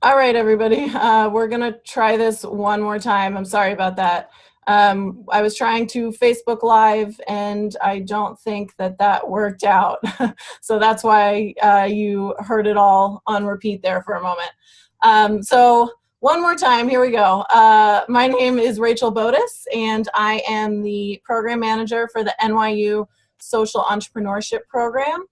All right, everybody, we're gonna try this one more time. I'm sorry about that. I was trying to Facebook Live and I don't think that that worked out. So that's why you heard it all on repeat there for a moment. So one more time, here we go. My name is Rachel Botos and I am the program manager for the NYU Social Entrepreneurship Program.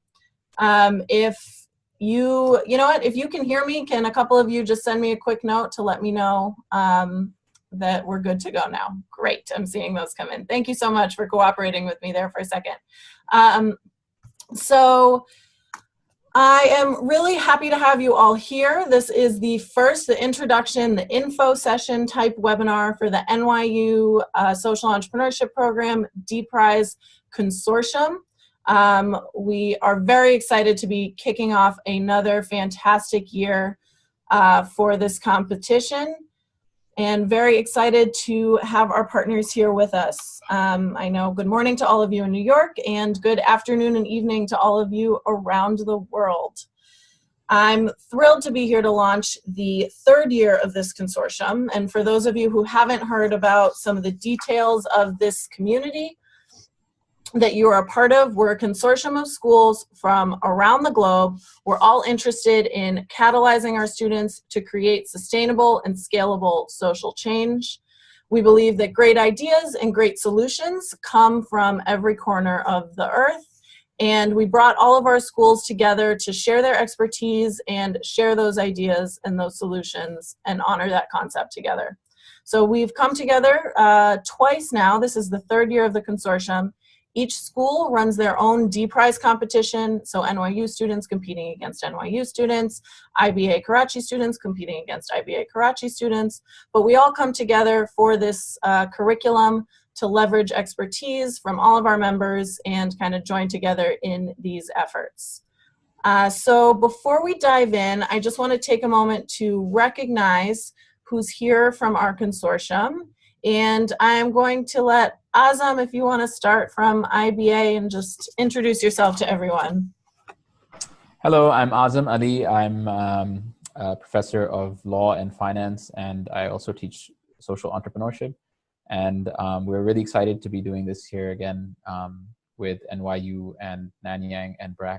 You know what, if you can hear me, can a couple of you just send me a quick note to let me know that we're good to go now? Great, I'm seeing those come in. Thank you so much for cooperating with me there for a second. So I am really happy to have you all here. This is the introduction, the info session type webinar for the NYU Social Entrepreneurship Program D-Prize Consortium. We are very excited to be kicking off another fantastic year for this competition and very excited to have our partners here with us. I know good morning to all of you in New York and good afternoon and evening to all of you around the world. I'm thrilled to be here to launch the third year of this consortium. And for those of you who haven't heard about some of the details of this community that you are a part of, we're a consortium of schools from around the globe. We're all interested in catalyzing our students to create sustainable and scalable social change. We believe that great ideas and great solutions come from every corner of the earth. And we brought all of our schools together to share their expertise and share those ideas and those solutions and honor that concept together. So we've come together twice now. This is the third year of the consortium. Each school runs their own D-Prize competition, so NYU students competing against NYU students, IBA Karachi students competing against IBA Karachi students, but we all come together for this curriculum to leverage expertise from all of our members and kind of join together in these efforts. So before we dive in, I just want to take a moment to recognize who's here from our consortium. And I'm going to let Azam, if you want to start from IBA and just introduce yourself to everyone. Hello, I'm Azam Ali. I'm a professor of law and finance, and I also teach social entrepreneurship. And we're really excited to be doing this here again with NYU and Nanyang and BRAC,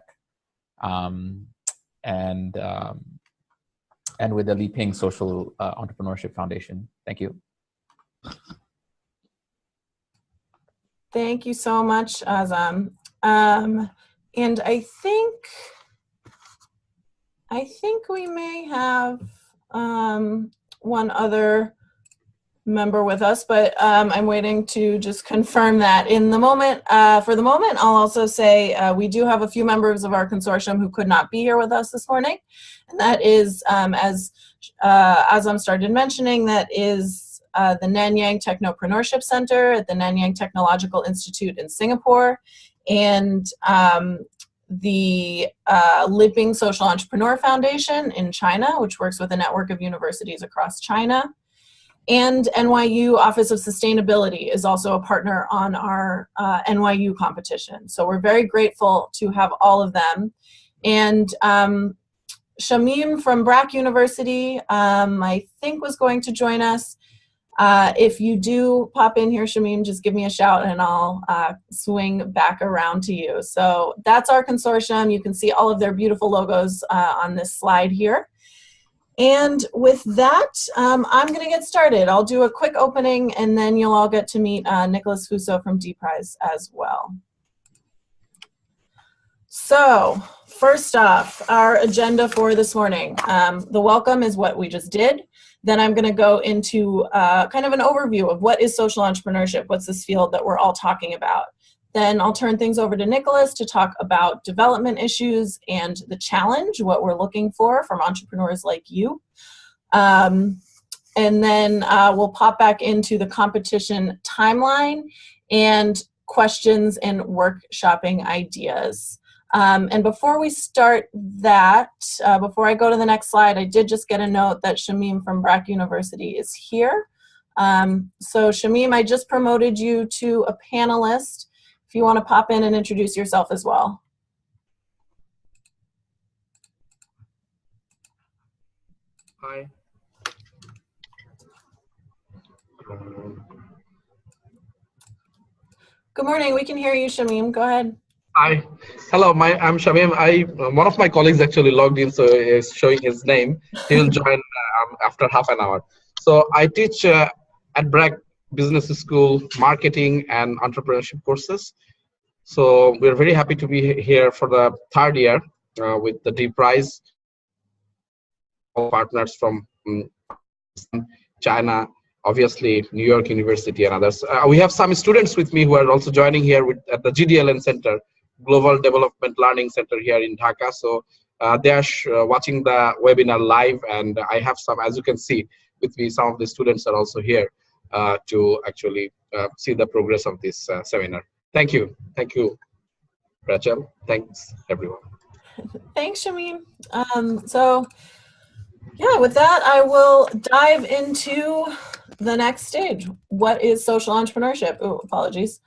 and with the Li Ping Social Entrepreneurship Foundation. Thank you. Thank you so much, Azam. And I think we may have one other member with us, but I'm waiting to just confirm that. In the moment, for the moment, I'll also say we do have a few members of our consortium who could not be here with us this morning, and that is, as Azam started mentioning, that is the Nanyang Technopreneurship Center at the Nanyang Technological Institute in Singapore, and the Li Ping Social Entrepreneur Foundation in China, which works with a network of universities across China. And NYU Office of Sustainability is also a partner on our NYU competition. So we're very grateful to have all of them. And Shamim from BRAC University, I think was going to join us. If you do pop in here, Shamim, just give me a shout and I'll swing back around to you. So that's our consortium. You can see all of their beautiful logos on this slide here. And with that, I'm going to get started. I'll do a quick opening and then you'll all get to meet Nicholas Fusso from D-Prize as well. So first off, our agenda for this morning. The welcome is what we just did. Then I'm going to go into kind of an overview of what is social entrepreneurship, what's this field that we're all talking about. Then I'll turn things over to Nicholas to talk about development issues and the challenge, what we're looking for from entrepreneurs like you. And then we'll pop back into the competition timeline and questions and workshopping ideas. And before we start that, before I go to the next slide, I did just get a note that Shamim from BRAC University is here. So Shamim, I just promoted you to a panelist. If you want to pop in and introduce yourself as well. Hi. Good morning. We can hear you, Shamim. Go ahead. Hi. Hello. I'm Shamim. One of my colleagues actually logged in, so is showing his name. He will join after half an hour. So I teach at Bragg Business School marketing and entrepreneurship courses. So we're very happy to be here for the third year with the D Prize. All partners from China, obviously New York University and others. We have some students with me who are also joining here at the GDLN Center, Global Development Learning Center here in Dhaka. So they are watching the webinar live, and I have some, as you can see with me, some of the students are also here to actually see the progress of this seminar. Thank you. Thank you, Rachel. Thanks, everyone. Thanks, Shamim. Yeah, with that, I will dive into the next stage. What is social entrepreneurship? Oh, apologies.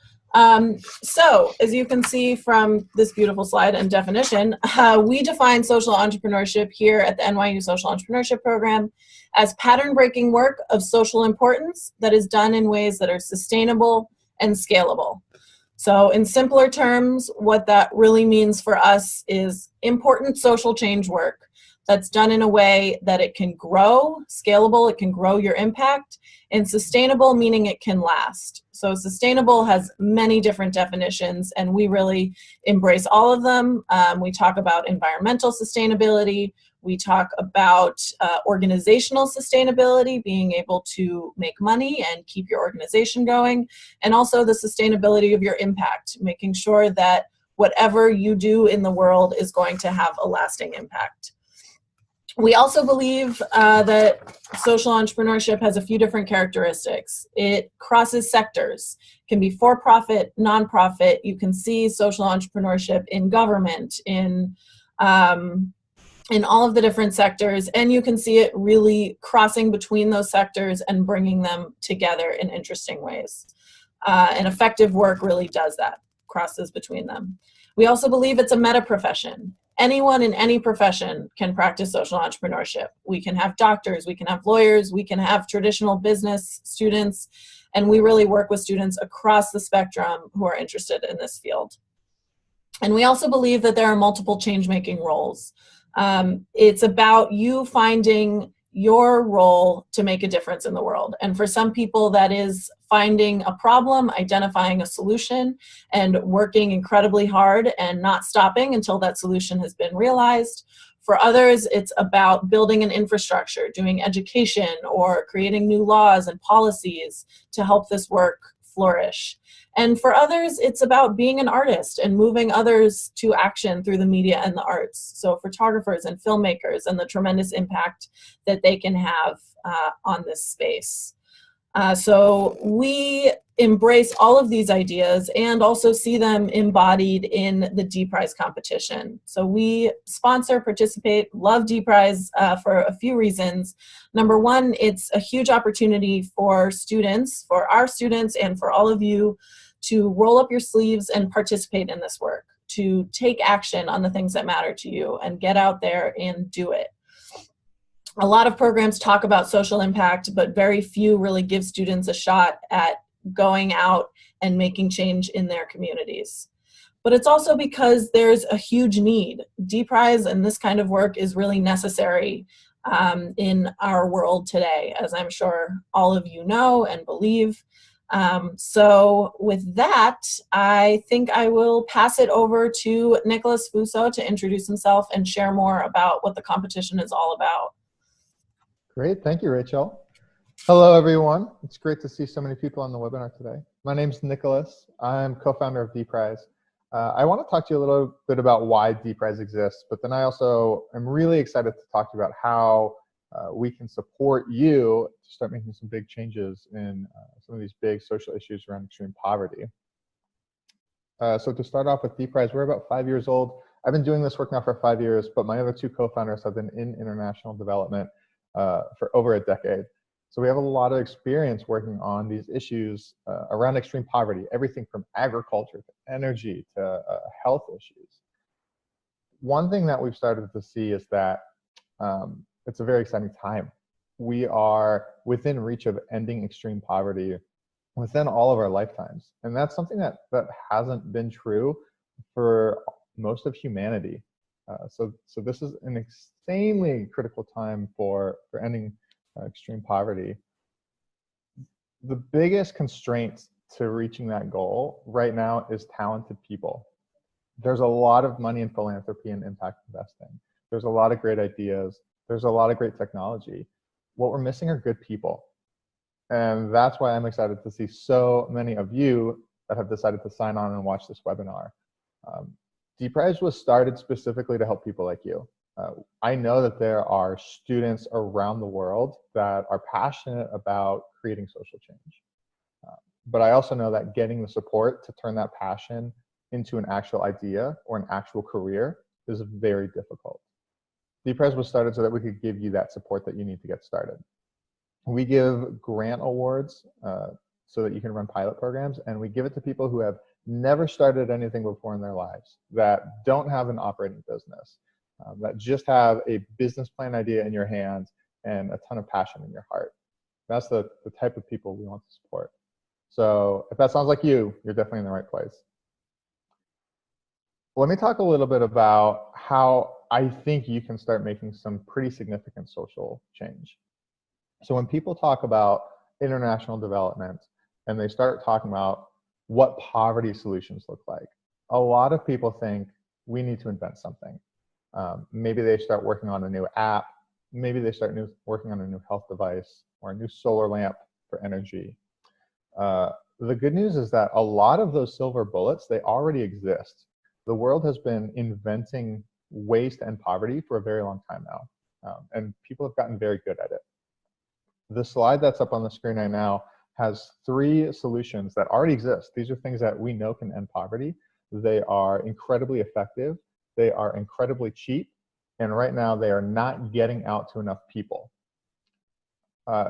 So, as you can see from this beautiful slide and definition, we define social entrepreneurship here at the NYU Social Entrepreneurship Program as pattern-breaking work of social importance that is done in ways that are sustainable and scalable. So in simpler terms, what that really means for us is important social change work that's done in a way that it can grow, scalable, it can grow your impact, and sustainable, meaning it can last. So sustainable has many different definitions, and we really embrace all of them. We talk about environmental sustainability, we talk about organizational sustainability, being able to make money and keep your organization going, and also the sustainability of your impact, making sure that whatever you do in the world is going to have a lasting impact. We also believe that social entrepreneurship has a few different characteristics. It crosses sectors, can be for-profit, nonprofit. You can see social entrepreneurship in government, in all of the different sectors, and you can see it really crossing between those sectors and bringing them together in interesting ways. And effective work really does that, crosses between them. We also believe it's a meta profession. Anyone in any profession can practice social entrepreneurship. We can have doctors, we can have lawyers, we can have traditional business students, and we really work with students across the spectrum who are interested in this field. And we also believe that there are multiple change-making roles. It's about you finding your role to make a difference in the world. And for some people, that is finding a problem, identifying a solution, and working incredibly hard and not stopping until that solution has been realized. For others, it's about building an infrastructure, doing education, or creating new laws and policies to help this work flourish. And for others, it's about being an artist and moving others to action through the media and the arts. So photographers and filmmakers, and the tremendous impact that they can have on this space. So we embrace all of these ideas and also see them embodied in the D Prize competition. So we sponsor, participate, love D Prize for a few reasons. Number one, it's a huge opportunity for students, for our students, and for all of you to roll up your sleeves and participate in this work, to take action on the things that matter to you and get out there and do it. A lot of programs talk about social impact, but very few really give students a shot at going out and making change in their communities. But it's also because there's a huge need. D Prize and this kind of work is really necessary in our world today, as I'm sure all of you know and believe. So with that, I think I will pass it over to Nicholas Fusso to introduce himself and share more about what the competition is all about. Great, thank you, Rachel. Hello, everyone. It's great to see so many people on the webinar today. My name is Nicholas. I'm co-founder of D Prize. I want to talk to you a little bit about why D Prize exists, but then I also am really excited to talk to you about how we can support you to start making some big changes in some of these big social issues around extreme poverty. So to start off with D Prize, we're about 5 years old. I've been doing this work now for 5 years, but my other two co-founders have been in international development for over a decade. So we have a lot of experience working on these issues around extreme poverty, everything from agriculture to energy to health issues. One thing that we've started to see is that It's a very exciting time. We are within reach of ending extreme poverty within all of our lifetimes. And that's something that hasn't been true for most of humanity. So this is an extremely critical time for ending extreme poverty. The biggest constraint to reaching that goal right now is talented people. There's a lot of money in philanthropy and impact investing. There's a lot of great ideas. There's a lot of great technology. What we're missing are good people. And that's why I'm excited to see so many of you that have decided to sign on and watch this webinar. D-Prize was started specifically to help people like you. I know that there are students around the world that are passionate about creating social change. But I also know that getting the support to turn that passion into an actual idea or an actual career is very difficult. D-Prize was started so that we could give you that support that you need to get started. We give grant awards so that you can run pilot programs, and we give it to people who have never started anything before in their lives, that don't have an operating business, that just have a business plan idea in your hands and a ton of passion in your heart. That's the type of people we want to support. So if that sounds like you, you're definitely in the right place. Let me talk a little bit about how I think you can start making some pretty significant social change. So when people talk about international development and they start talking about what poverty solutions look like, a lot of people think we need to invent something. Maybe they start working on a new app. Maybe they start working on a new health device or a new solar lamp for energy. The good news is that a lot of those silver bullets, they already exist. The world has been inventing ways to end poverty for a very long time now, and people have gotten very good at it. The slide that's up on the screen right now has 3 solutions that already exist. These are things that we know can end poverty. They are incredibly effective. They are incredibly cheap. And right now, they are not getting out to enough people.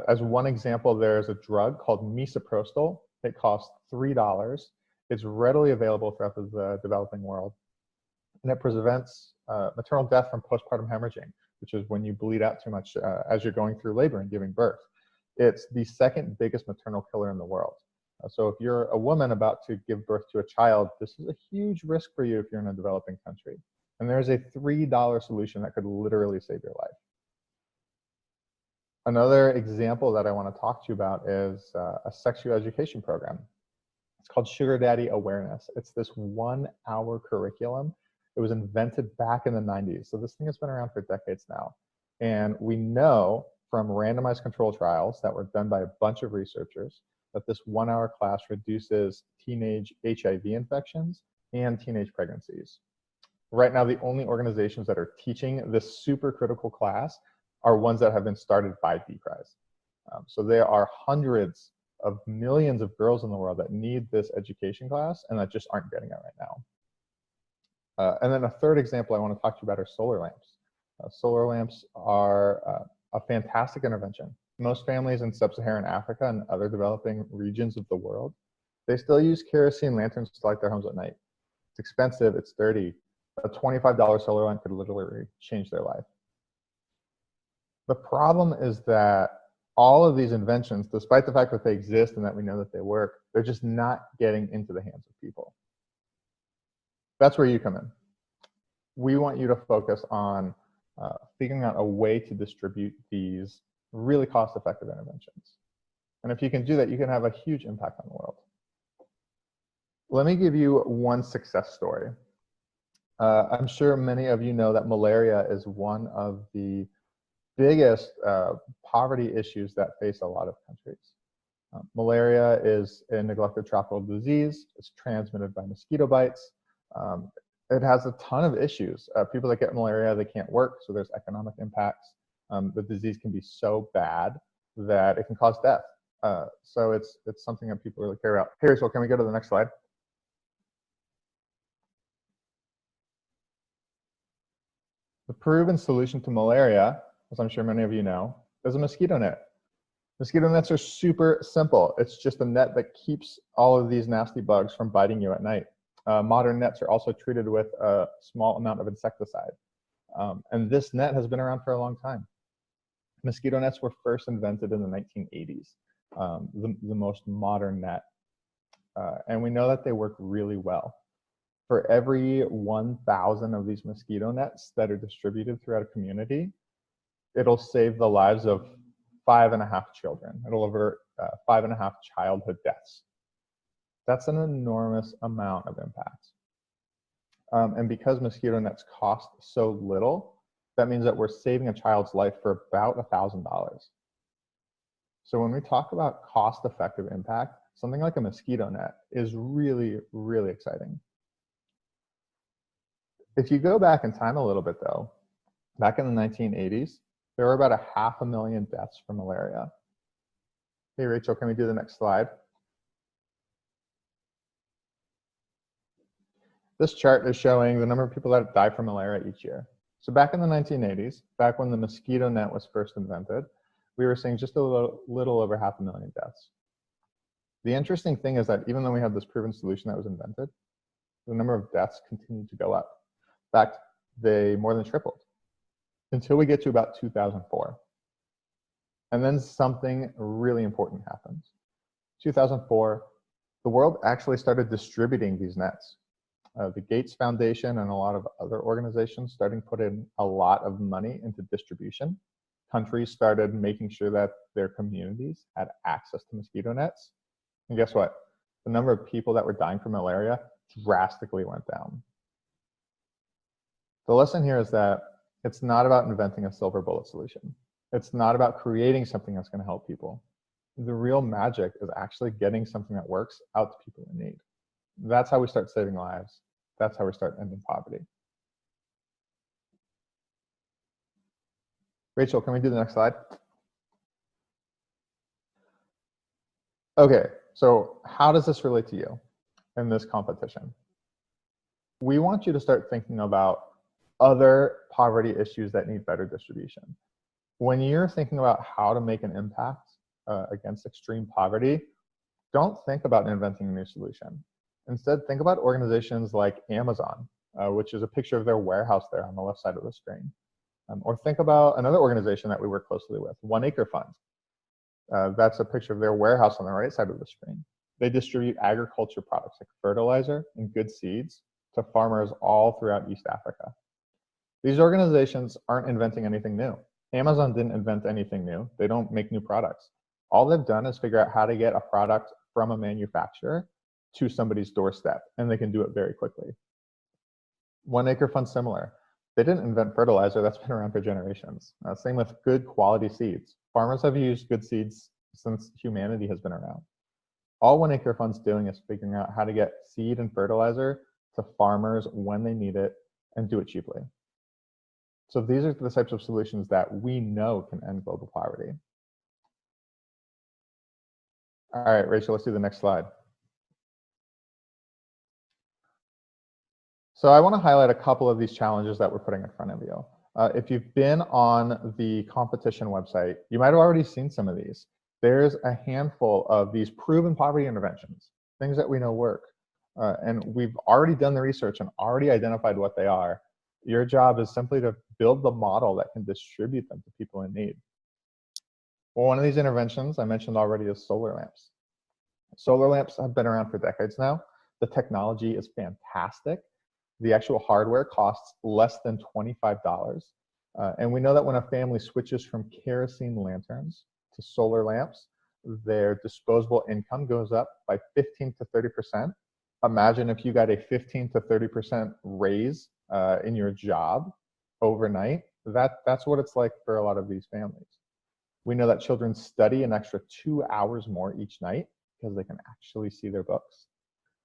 As one example, there's a drug called misoprostol. It costs $3. It's readily available throughout the developing world. And it prevents maternal death from postpartum hemorrhaging, which is when you bleed out too much as you're going through labor and giving birth. It's the 2nd biggest maternal killer in the world. So if you're a woman about to give birth to a child, this is a huge risk for you if you're in a developing country. And there's a $3 solution that could literally save your life. Another example that I want to talk to you about is a sexual education program. It's called Sugar Daddy Awareness. It's this 1-hour curriculum. It was invented back in the 90s. So this thing has been around for decades now. And we know from randomized control trials that were done by a bunch of researchers that this 1-hour class reduces teenage HIV infections and teenage pregnancies. Right now, the only organizations that are teaching this super critical class are ones that have been started by D-Prize. So there are hundreds of millions of girls in the world that need this education class and that just aren't getting it right now. And then a third example I want to talk to you about are solar lamps. Solar lamps are a fantastic intervention. Most families in sub-Saharan Africa and other developing regions of the world, they still use kerosene lanterns to light their homes at night. It's expensive, it's dirty. A $25 solar lamp could literally change their life. The problem is that all of these inventions, despite the fact that they exist and that we know that they work, they're just not getting into the hands of people. That's where you come in. We want you to focus on figuring out a way to distribute these really cost-effective interventions. And if you can do that, you can have a huge impact on the world. Let me give you one success story. I'm sure many of you know that malaria is one of the biggest poverty issues that face a lot of countries. Malaria is a neglected tropical disease. It's transmitted by mosquito bites. It has a ton of issues. People that get malaria, they can't work, so there's economic impacts. The disease can be so bad that it can cause death. So it's something that people really care about. Here, so can we go to the next slide? The proven solution to malaria, as I'm sure many of you know, is a mosquito net. Mosquito nets are super simple. It's just a net that keeps all of these nasty bugs from biting you at night. Modern nets are also treated with a small amount of insecticide. And this net has been around for a long time. Mosquito nets were first invented in the 1980s, the most modern net. And we know that they work really well. For every 1,000 of these mosquito nets that are distributed throughout a community, it'll save the lives of 5.5 children. It'll avert 5.5 childhood deaths. That's an enormous amount of impact. And because mosquito nets cost so little, that means that we're saving a child's life for about $1,000. So when we talk about cost-effective impact, something like a mosquito net is really, really exciting. If you go back in time a little bit though, back in the 1980s, there were about 500,000 deaths from malaria. Hey Rachel, can we do the next slide? This chart is showing the number of people that die from malaria each year. So back in the 1980s, back when the mosquito net was first invented, we were seeing just a little over 500,000 deaths. The interesting thing is that even though we had this proven solution that was invented, the number of deaths continued to go up. In fact, they more than tripled until we get to about 2004. And then something really important happens. 2004, the world actually started distributing these nets. The Gates Foundation and a lot of other organizations started putting a lot of money into distribution. Countries started making sure that their communities had access to mosquito nets. And guess what? The number of people that were dying from malaria drastically went down. The lesson here is that it's not about inventing a silver bullet solution. It's not about creating something that's going to help people. The real magic is actually getting something that works out to people in need. That's how we start saving lives. That's how we start ending poverty. Rachel, can we do the next slide? Okay, so how does this relate to you in this competition? We want you to start thinking about other poverty issues that need better distribution. When you're thinking about how to make an impact against extreme poverty, don't think about inventing a new solution. Instead, think about organizations like Amazon, which is a picture of their warehouse there on the left side of the screen. Or think about another organization that we work closely with, 1 Acre Fund. That's a picture of their warehouse on the right side of the screen. They distribute agriculture products like fertilizer and good seeds to farmers all throughout East Africa. These organizations aren't inventing anything new. Amazon didn't invent anything new. They don't make new products. All they've done is figure out how to get a product from a manufacturer to somebody's doorstep, and they can do it very quickly. 1 Acre Fund, similar. They didn't invent fertilizer. That's been around for generations. Same with good quality seeds. Farmers have used good seeds since humanity has been around. All 1 Acre Fund's doing is figuring out how to get seed and fertilizer to farmers when they need it and do it cheaply. So these are the types of solutions that we know can end global poverty. All right, Rachel, let's do the next slide. So I want to highlight a couple of these challenges that we're putting in front of you. If you've been on the competition website, you might have already seen some of these. There's a handful of these proven poverty interventions, things that we know work. And we've already done the research and already identified what they are. Your job is simply to build the model that can distribute them to people in need. Well, one of these interventions I mentioned already is solar lamps. Solar lamps have been around for decades now. The technology is fantastic. The actual hardware costs less than $25. And we know that when a family switches from kerosene lanterns to solar lamps, their disposable income goes up by 15 to 30%. Imagine if you got a 15 to 30% raise in your job overnight. That's what it's like for a lot of these families. We know that children study an extra 2 hours more each night because they can actually see their books.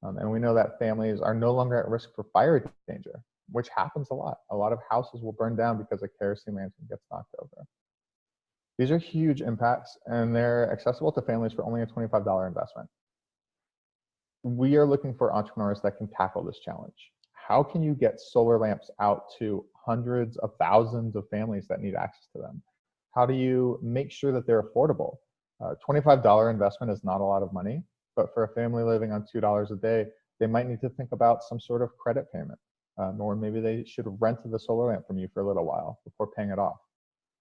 And we know that families are no longer at risk for fire danger, which happens a lot. A lot of houses will burn down because a kerosene lantern gets knocked over. These are huge impacts, and they're accessible to families for only a $25 investment. We are looking for entrepreneurs that can tackle this challenge. How can you get solar lamps out to hundreds of thousands of families that need access to them? How do you make sure that they're affordable? $25 investment is not a lot of money, but for a family living on $2 a day, they might need to think about some sort of credit payment, or maybe they should rent the solar lamp from you for a little while before paying it off.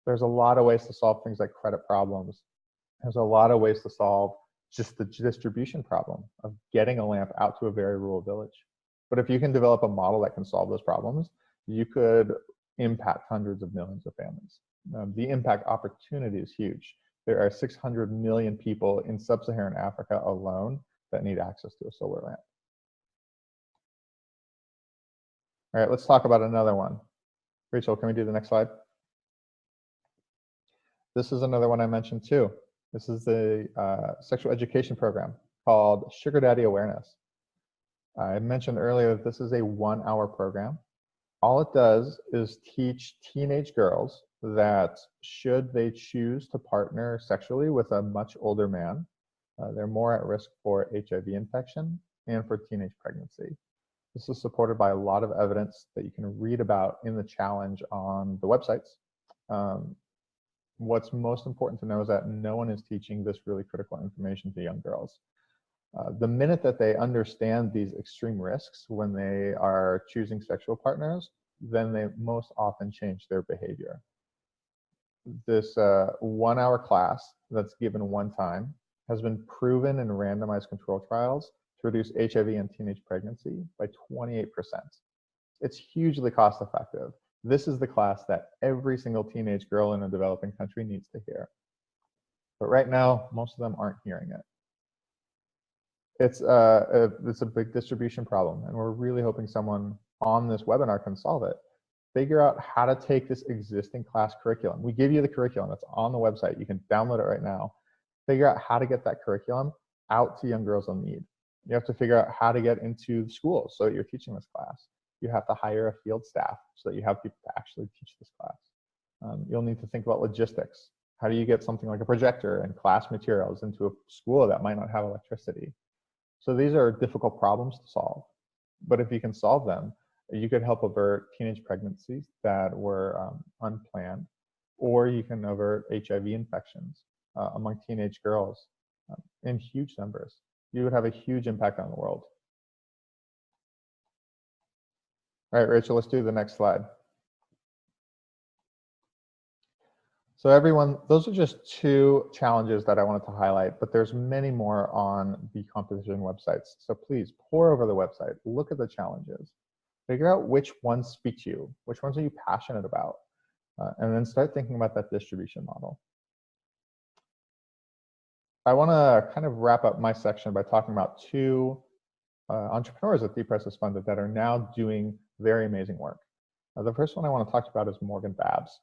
There's a lot of ways to solve things like credit problems. There's a lot of ways to solve just the distribution problem of getting a lamp out to a very rural village. But if you can develop a model that can solve those problems, you could impact hundreds of millions of families. The impact opportunity is huge. There are 600 million people in sub-Saharan Africa alone that need access to a solar lamp. All right, let's talk about another one. Rachel, can we do the next slide? This is another one I mentioned too. This is the sexual education program called Sugar Daddy Awareness. I mentioned earlier that this is a 1-hour program. All it does is teach teenage girls that should they choose to partner sexually with a much older man, they're more at risk for HIV infection and for teenage pregnancy. This is supported by a lot of evidence that you can read about in the challenge on the websites. What's most important to know is that no one is teaching this really critical information to young girls. The minute that they understand these extreme risks when they are choosing sexual partners, then they most often change their behavior. This 1-hour class that's given one time has been proven in randomized control trials to reduce HIV and teenage pregnancy by 28%. It's hugely cost effective. This is the class that every single teenage girl in a developing country needs to hear. But right now, most of them aren't hearing it. It's a big distribution problem, and we're really hoping someone on this webinar can solve it. Figure out how to take this existing class curriculum. We give you the curriculum, it's on the website. You can download it right now. Figure out how to get that curriculum out to young girls in need. You have to figure out how to get into schools so that you're teaching this class. You have to hire a field staff so that you have people to actually teach this class. You'll need to think about logistics. How do you get something like a projector and class materials into a school that might not have electricity? So these are difficult problems to solve. But if you can solve them, you could help avert teenage pregnancies that were unplanned, or you can avert HIV infections among teenage girls in huge numbers. You would have a huge impact on the world. All right, Rachel, let's do the next slide. So everyone, those are just 2 challenges that I wanted to highlight, but there's many more on the competition websites. So please pore over the website, look at the challenges, figure out which ones speak to you, which ones are you passionate about, and then start thinking about that distribution model. I want to kind of wrap up my section by talking about 2 entrepreneurs that DPRES has funded that are now doing very amazing work. The first one I want to talk about is Morgan Babs.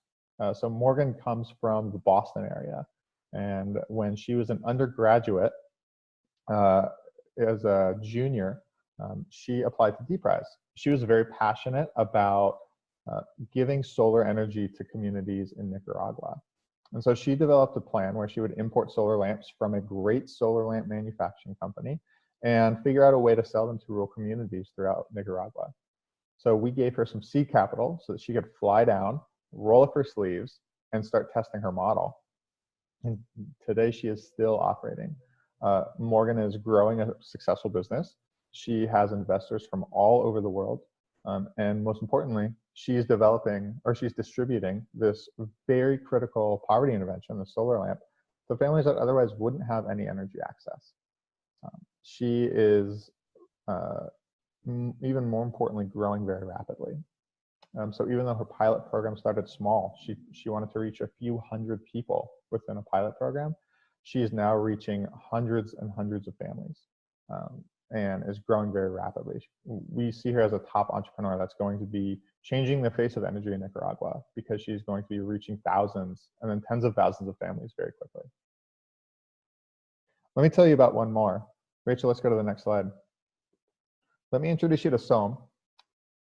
So Morgan comes from the Boston area, and when she was an undergraduate, as a junior, she applied to DPRES. She was very passionate about giving solar energy to communities in Nicaragua. And so she developed a plan where she would import solar lamps from a great solar lamp manufacturing company and figure out a way to sell them to rural communities throughout Nicaragua. So we gave her some seed capital so that she could fly down, roll up her sleeves, and start testing her model. And today she is still operating. Morgan is growing a successful business. She has investors from all over the world. And most importantly, she's developing, or she's distributing, this very critical poverty intervention, the solar lamp, to families that otherwise wouldn't have any energy access. She is, even more importantly, growing very rapidly. So even though her pilot program started small, she wanted to reach a few hundred people within a pilot program, she is now reaching hundreds and hundreds of families, and is growing very rapidly. We see her as a top entrepreneur that's going to be changing the face of energy in Nicaragua, because she's going to be reaching thousands and then tens of thousands of families very quickly. Let me tell you about one more. Rachel, let's go to the next slide. Let me introduce you to Som.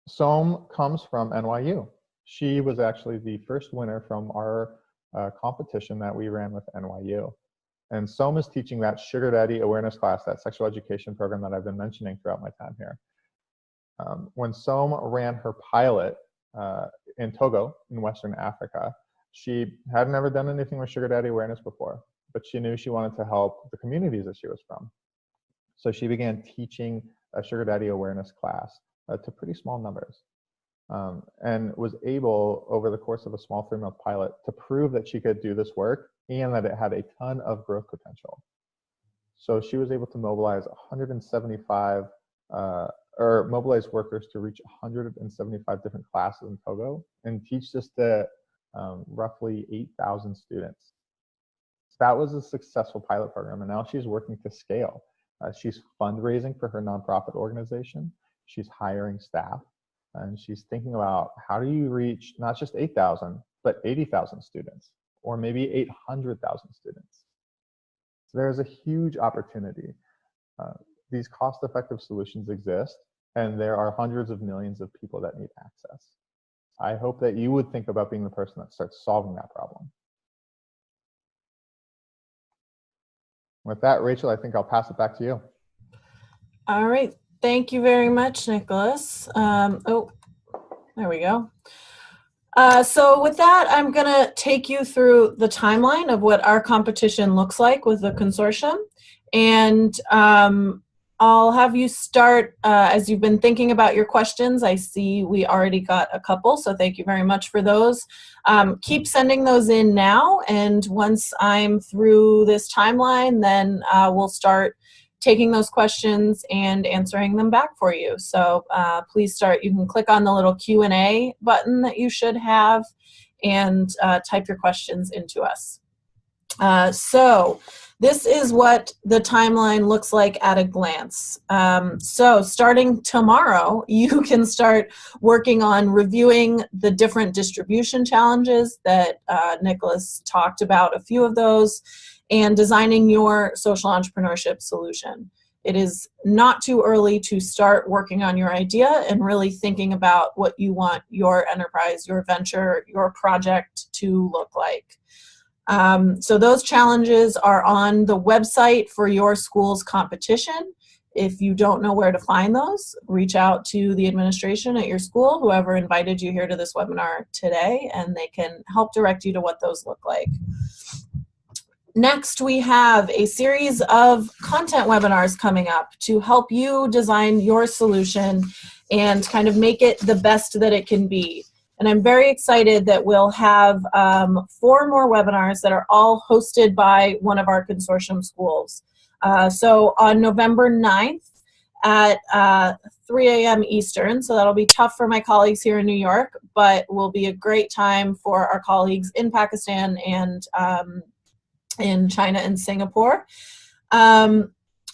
Som comes from NYU. She was actually the first winner from our competition that we ran with NYU. And Som is teaching that Sugar Daddy Awareness class, that sexual education program that I've been mentioning throughout my time here. When Som ran her pilot in Togo, in Western Africa, she had never done anything with Sugar Daddy Awareness before, but she knew she wanted to help the communities that she was from. So she began teaching a Sugar Daddy Awareness class to pretty small numbers. and was able, over the course of a small 3-month pilot, to prove that she could do this work and that it had a ton of growth potential. So she was able to mobilize 175 or mobilize workers to reach 175 different classes in Togo and teach this to roughly 8,000 students. That was a successful pilot program, and now she's working to scale. She's fundraising for her nonprofit organization. She's hiring staff, and she's thinking about how do you reach not just 8,000, but 80,000 students, or maybe 800,000 students. So there's a huge opportunity. These cost-effective solutions exist, and there are hundreds of millions of people that need access. I hope that you would think about being the person that starts solving that problem. With that, Rachel, I think I'll pass it back to you. All right. Thank you very much, Nicholas. Oh, there we go. So with that, I'm going to take you through the timeline of what our competition looks like with the consortium. And I'll have you start as you've been thinking about your questions. I see we already got a couple, so thank you very much for those. Keep sending those in now, and once I'm through this timeline, then we'll start taking those questions and answering them back for you. So please start. You can click on the little Q&A button that you should have and type your questions into us. So this is what the timeline looks like at a glance. So starting tomorrow, you can start working on reviewing the different distribution challenges that Nicholas talked about, a few of those, and designing your social entrepreneurship solution. It is not too early to start working on your idea and really thinking about what you want your enterprise, your venture, your project to look like. So those challenges are on the website for your school's competition. If you don't know where to find those, reach out to the administration at your school, whoever invited you here to this webinar today, and they can help direct you to what those look like. Next, we have a series of content webinars coming up to help you design your solution and kind of make it the best that it can be. And I'm very excited that we'll have 4 more webinars that are all hosted by one of our consortium schools. So on November 9th at 3 a.m. Eastern, so that'll be tough for my colleagues here in New York, but will be a great time for our colleagues in Pakistan and in China and Singapore.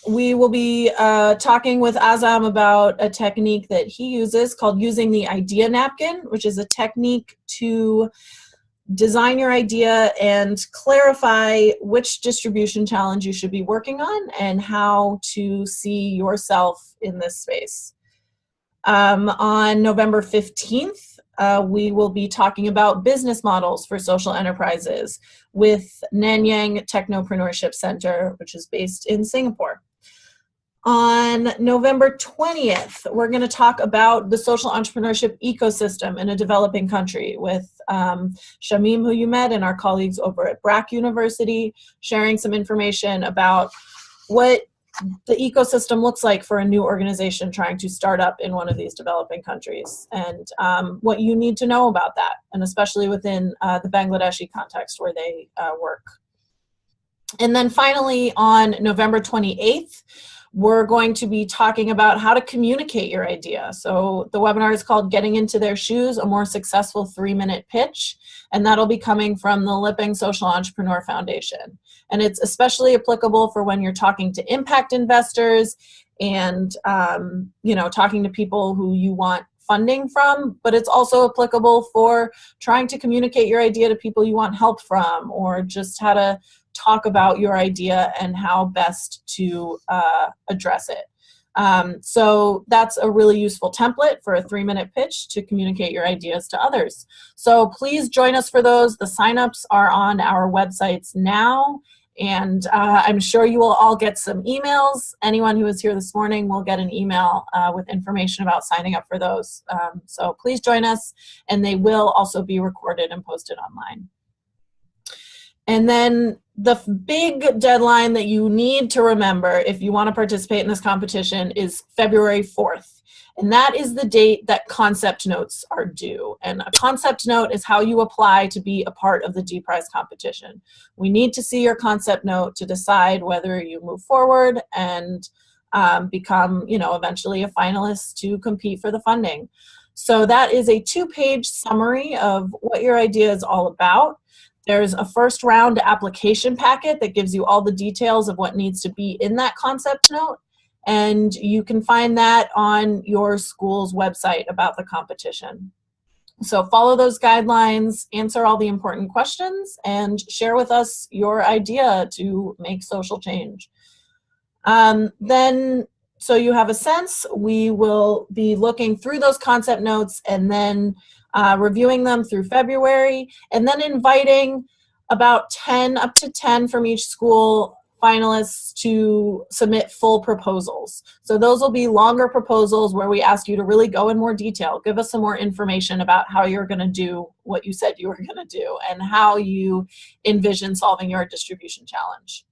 We will be talking with Azam about a technique that he uses called using the idea napkin, which is a technique to design your idea and clarify which distribution challenge you should be working on and how to see yourself in this space. On November 15th, we will be talking about business models for social enterprises with Nanyang Technopreneurship Center, which is based in Singapore. On November 20th, we're going to talk about the social entrepreneurship ecosystem in a developing country with Shamim, who you met, and our colleagues over at Brack University, sharing some information about what the ecosystem looks like for a new organization trying to start up in one of these developing countries, and what you need to know about that, and especially within the Bangladeshi context where they work. And then finally, on November 28th, we're going to be talking about how to communicate your idea. So the webinar is called Getting Into Their Shoes, a More Successful 3-Minute Pitch, and that'll be coming from the Lipping Social Entrepreneur Foundation. And it's especially applicable for when you're talking to impact investors and talking to people who you want funding from, but it's also applicable for trying to communicate your idea to people you want help from, or just how to talk about your idea and how best to address it. So that's a really useful template for a 3-minute pitch to communicate your ideas to others. So please join us for those. The signups are on our websites now, and I'm sure you will all get some emails. Anyone who is here this morning will get an email with information about signing up for those. So please join us, and they will also be recorded and posted online. And then the big deadline that you need to remember if you want to participate in this competition is February 4th. And that is the date that concept notes are due. And a concept note is how you apply to be a part of the D-Prize competition. We need to see your concept note to decide whether you move forward and become, eventually a finalist to compete for the funding. So that is a 2-page summary of what your idea is all about. There's a first round application packet that gives you all the details of what needs to be in that concept note. And you can find that on your school's website about the competition. So follow those guidelines, answer all the important questions, and share with us your idea to make social change. So you have a sense, we will be looking through those concept notes and then reviewing them through February, and then inviting about 10, up to 10 from each school finalists to submit full proposals. So those will be longer proposals where we ask you to really go in more detail, give us some more information about how you're going to do what you said you were going to do and how you envision solving your distribution challenge.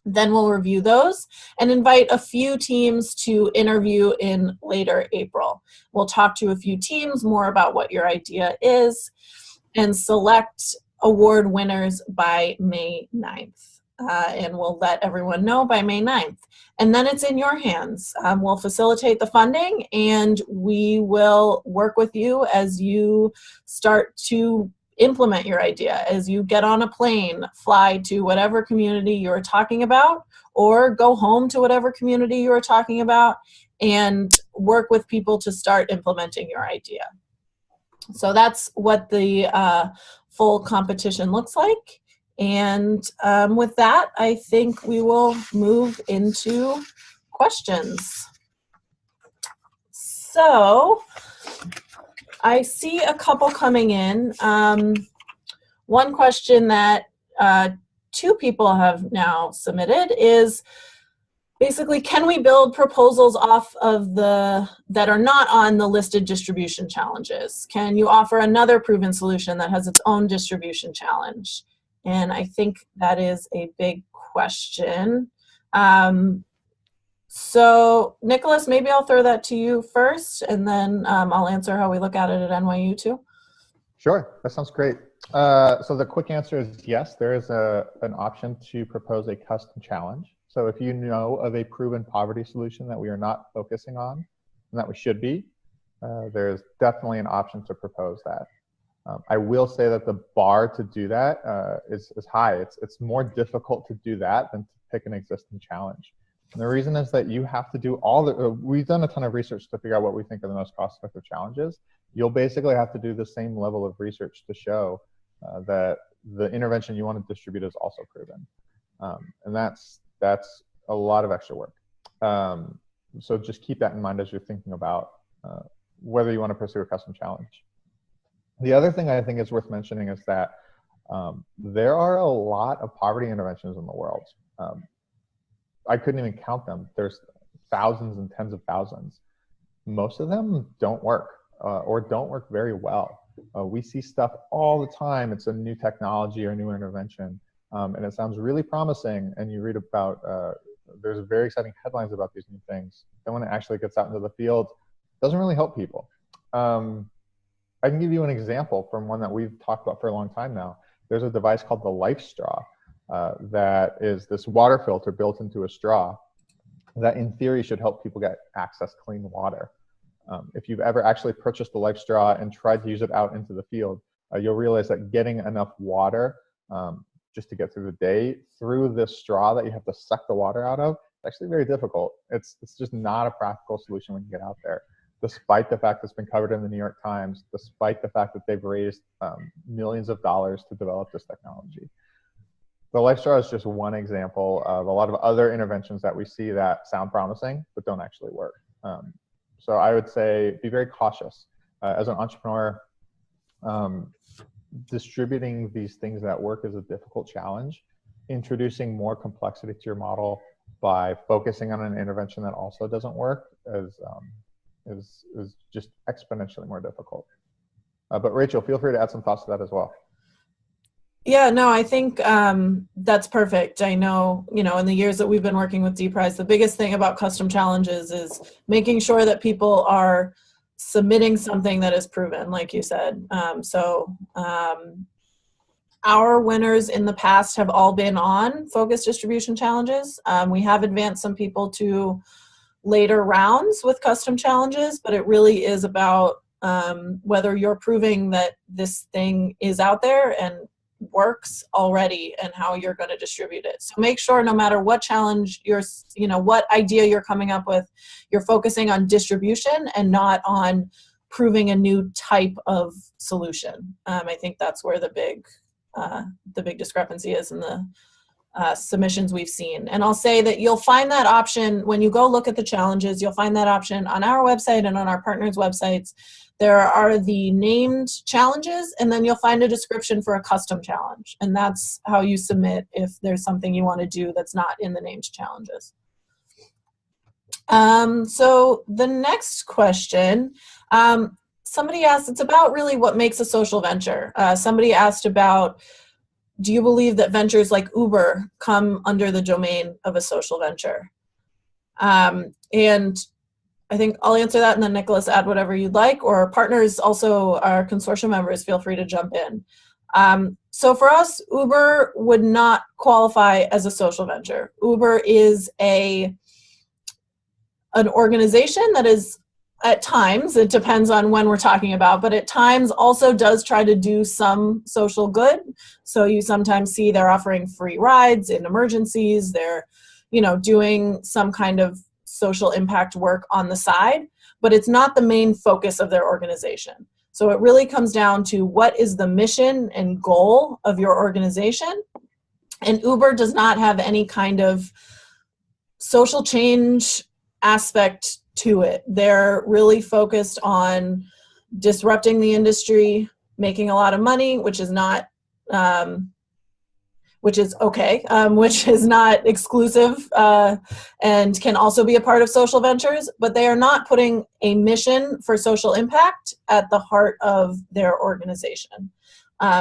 Then we'll review those and invite a few teams to interview in later April. We'll talk to a few teams more about what your idea is and select award winners by May 9th. And we'll let everyone know by May 9th. And then it's in your hands. We'll facilitate the funding and we will work with you as you start to implement your idea, as you get on a plane, fly to whatever community you're talking about, or go home to whatever community you're talking about and work with people to start implementing your idea. So that's what the full competition looks like. And with that, I think we will move into questions. So I see a couple coming in. One question that 2 people have now submitted is basically, can we build proposals off of that are not on the listed distribution challenges? Can you offer another proven solution that has its own distribution challenge? And I think that is a big question. So Nicholas, maybe I'll throw that to you first, and then I'll answer how we look at it at NYU too. Sure, that sounds great. So the quick answer is yes, there is an option to propose a custom challenge. So if you know of a proven poverty solution that we are not focusing on, and that we should be, there's definitely an option to propose that. I will say that the bar to do that is high. It's more difficult to do that than to pick an existing challenge. And the reason is that you have to do we've done a ton of research to figure out what we think are the most cost-effective challenges. You'll basically have to do the same level of research to show that the intervention you want to distribute is also proven. And that's a lot of extra work. So just keep that in mind as you're thinking about whether you want to pursue a custom challenge. The other thing I think is worth mentioning is that there are a lot of poverty interventions in the world. I couldn't even count them. There's thousands and tens of thousands. Most of them don't work or don't work very well. We see stuff all the time. It's a new technology or new intervention, and it sounds really promising. And you read about, there's very exciting headlines about these new things. Then when it actually gets out into the field, it doesn't really help people. I can give you an example from one that we've talked about for a long time now. There's a device called the Life Straw that is this water filter built into a straw that in theory should help people get access clean water. If you've ever actually purchased the Life Straw and tried to use it out into the field, you'll realize that getting enough water just to get through the day through this straw that you have to suck the water out of, it's actually very difficult. It's just not a practical solution when you get out there, despite the fact it's been covered in the New York Times, despite the fact that they've raised millions of dollars to develop this technology. The Life Straw is just one example of a lot of other interventions that we see that sound promising, but don't actually work. So I would say be very cautious. As an entrepreneur, distributing these things that work is a difficult challenge. Introducing more complexity to your model by focusing on an intervention that also doesn't work is just exponentially more difficult. But Rachel, feel free to add some thoughts to that as well. Yeah, no, I think that's perfect. I know, in the years that we've been working with DPRIZE, the biggest thing about custom challenges is making sure that people are submitting something that is proven, like you said. Our winners in the past have all been on focused distribution challenges. We have advanced some people to later rounds with custom challenges, but it really is about whether you're proving that this thing is out there and works already and how you're going to distribute it. So make sure no matter what challenge what idea you're coming up with, you're focusing on distribution and not on proving a new type of solution. I think that's where the big discrepancy is in the submissions we've seen. And I'll say that you'll find that option when you go look at the challenges. You'll find that option on our website and on our partners' websites. There are the named challenges, and then you'll find a description for a custom challenge. And that's how you submit if there's something you want to do that's not in the named challenges. So the next question, somebody asked, it's about really what makes a social venture. Somebody asked about, do you believe that ventures like Uber come under the domain of a social venture? And I think I'll answer that, and then Nicholas, add whatever you'd like, or partners also, our consortium members, feel free to jump in. So for us, Uber would not qualify as a social venture. Uber is an organization that is, at times, it depends on when we're talking about, but at times also does try to do some social good. So you sometimes see they're offering free rides in emergencies. They're, doing some kind of social impact work on the side, but it's not the main focus of their organization. So it really comes down to what is the mission and goal of your organization. And Uber does not have any kind of social change aspect to it. They're really focused on disrupting the industry, making a lot of money, which is not which is okay, which is not exclusive and can also be a part of social ventures, but they are not putting a mission for social impact at the heart of their organization.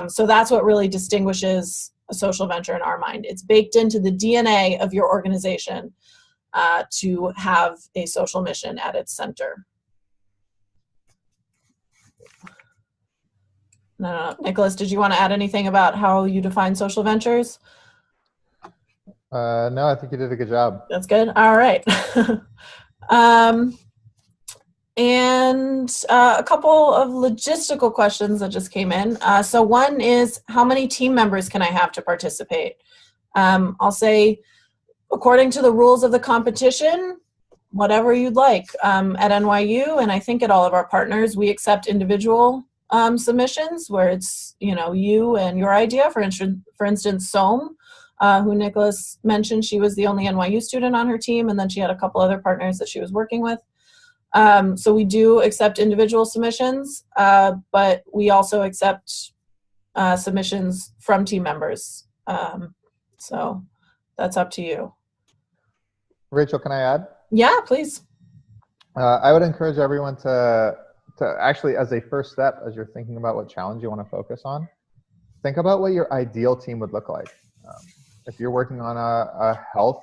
So that's what really distinguishes a social venture in our mind. It's baked into the DNA of your organization to have a social mission at its center. No, Nicholas, did you want to add anything about how you define social ventures? No, I think you did a good job. That's good. All right. And a couple of logistical questions that just came in. So one is, how many team members can I have to participate? I'll say, according to the rules of the competition, whatever you'd like. At NYU, and I think at all of our partners, we accept individual submissions where it's, you and your idea. For instance, Soam, who Nicholas mentioned, she was the only NYU student on her team, and then she had a couple other partners that she was working with. So we do accept individual submissions, but we also accept submissions from team members. So that's up to you. Rachel, can I add? Yeah, please. I would encourage everyone to actually, as a first step, as you're thinking about what challenge you want to focus on, think about what your ideal team would look like. If you're working on a health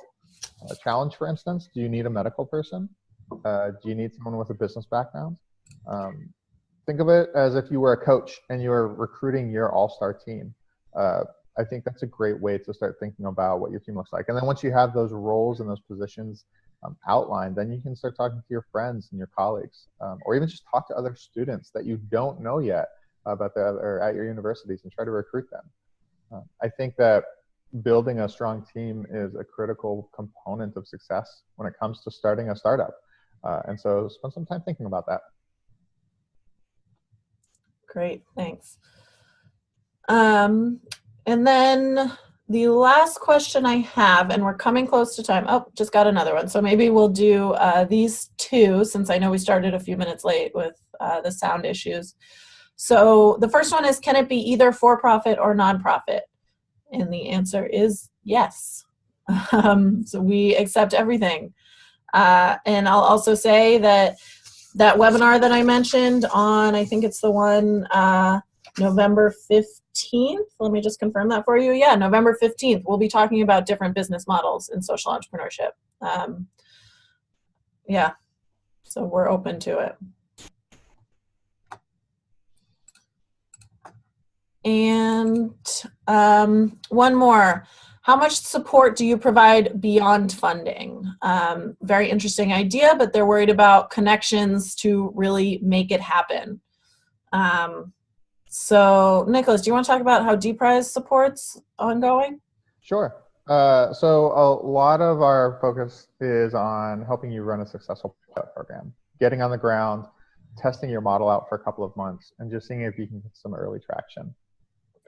challenge, for instance, do you need a medical person? Do you need someone with a business background? Think of it as if you were a coach and you were recruiting your all-star team. I think that's a great way to start thinking about what your team looks like. And then once you have those roles and those positions outlined, then you can start talking to your friends and your colleagues, or even just talk to other students that you don't know yet about or at your universities, and try to recruit them. I think that building a strong team is a critical component of success when it comes to starting a startup. And so spend some time thinking about that. Great, thanks. And then the last question I have, and we're coming close to time. Oh, just got another one. So maybe we'll do these two, since I know we started a few minutes late with the sound issues. So the first one is, can it be either for-profit or nonprofit? And the answer is yes. So we accept everything. And I'll also say that webinar that I mentioned on, I think it's the one November 15th, 15th. Let me just confirm that for you. Yeah, November 15th. We'll be talking about different business models in social entrepreneurship. Yeah, so we're open to it. And one more. How much support do you provide beyond funding? Very interesting idea, but they're worried about connections to really make it happen. So Nicholas, do you want to talk about how D-Prize supports ongoing? Sure. So a lot of our focus is on helping you run a successful pilot program, getting on the ground, testing your model out for a couple of months, and just seeing if you can get some early traction.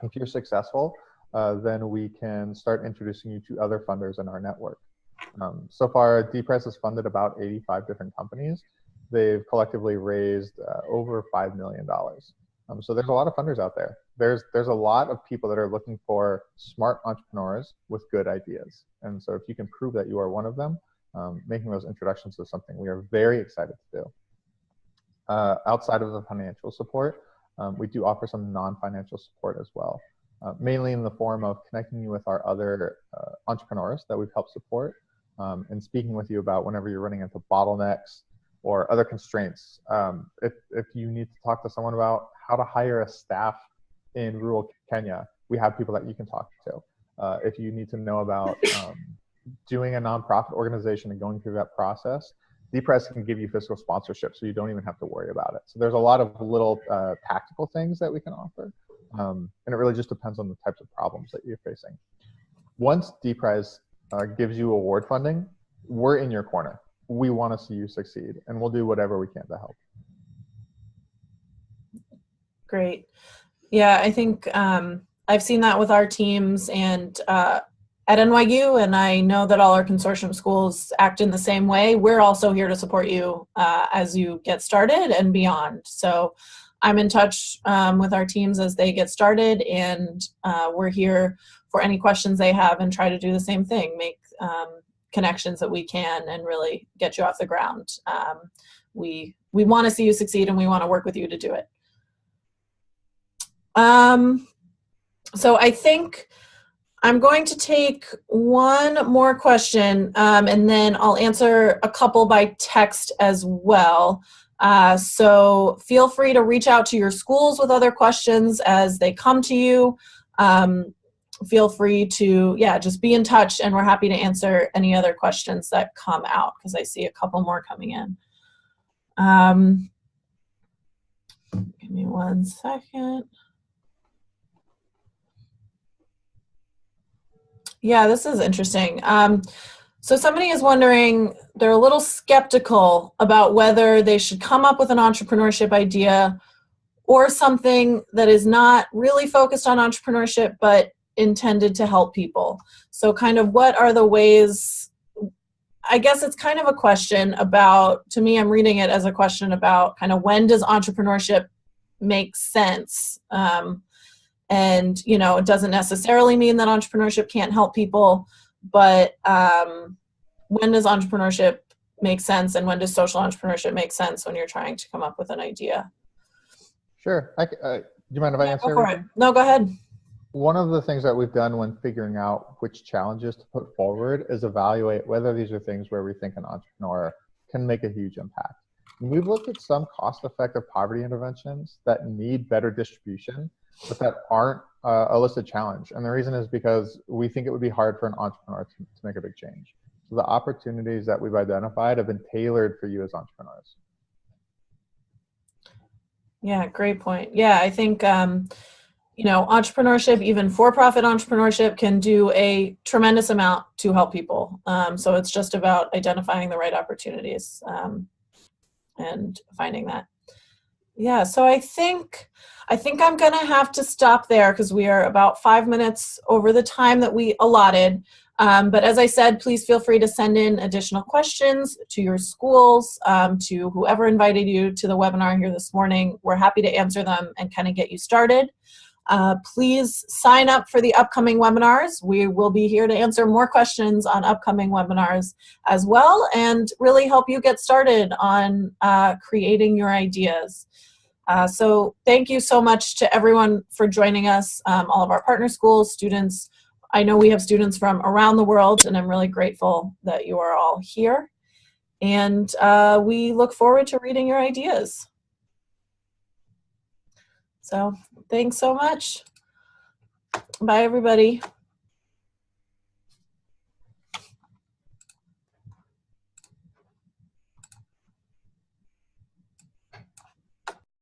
If you're successful, then we can start introducing you to other funders in our network. So far, D-Prize has funded about 85 different companies. They've collectively raised over $5 million. So there's a lot of funders out there. There's a lot of people that are looking for smart entrepreneurs with good ideas. And so if you can prove that you are one of them, making those introductions is something we are very excited to do. Outside of the financial support, we do offer some non-financial support as well, mainly in the form of connecting you with our other entrepreneurs that we've helped support, and speaking with you about whenever you're running into bottlenecks or other constraints. If you need to talk to someone about how to hire a staff in rural Kenya, we have people that you can talk to. If you need to know about doing a nonprofit organization and going through that process, D-Prize can give you fiscal sponsorship, so you don't even have to worry about it. So there's a lot of little tactical things that we can offer, and it really just depends on the types of problems that you're facing. Once D-Prize gives you award funding, we're in your corner. We want to see you succeed, and we'll do whatever we can to help. Great. Yeah, I think I've seen that with our teams and at NYU, and I know that all our consortium schools act in the same way. We're also here to support you as you get started and beyond. So I'm in touch with our teams as they get started, and we're here for any questions they have and try to do the same thing, make connections that we can and really get you off the ground. We want to see you succeed, and we want to work with you to do it. So I think I'm going to take one more question, and then I'll answer a couple by text as well. So feel free to reach out to your schools with other questions as they come to you. Feel free to, just be in touch, and we're happy to answer any other questions that come out, because I see a couple more coming in. Give me 1 second. Yeah, this is interesting. So somebody is wondering, they're a little skeptical about whether they should come up with an entrepreneurship idea or something that is not really focused on entrepreneurship, but intended to help people. So kind of what are the ways, I guess it's kind of a question about, to me, I'm reading it as a question about kind of when does entrepreneurship make sense? And, you know, it doesn't necessarily mean that entrepreneurship can't help people, but when does entrepreneurship make sense, and when does social entrepreneurship make sense when you're trying to come up with an idea? Sure. Do you mind if I answer? Go for it. No, go ahead. One of the things that we've done when figuring out which challenges to put forward is evaluate whether these are things where we think an entrepreneur can make a huge impact. And we've looked at some cost-effective poverty interventions that need better distribution, but that aren't a listed challenge. And the reason is because we think it would be hard for an entrepreneur to make a big change. So the opportunities that we've identified have been tailored for you as entrepreneurs. Yeah, great point. Yeah, I think, you know, entrepreneurship, even for-profit entrepreneurship, can do a tremendous amount to help people. So it's just about identifying the right opportunities and finding that. Yeah, so I think I'm going to have to stop there because we are about 5 minutes over the time that we allotted. But as I said, please feel free to send in additional questions to your schools, to whoever invited you to the webinar here this morning. We're happy to answer them and kind of get you started. Please sign up for the upcoming webinars. We will be here to answer more questions on upcoming webinars as well, and really help you get started on creating your ideas. So thank you so much to everyone for joining us, all of our partner schools, students. I know we have students from around the world, and I'm really grateful that you are all here. And we look forward to reading your ideas. So thanks so much. Bye, everybody.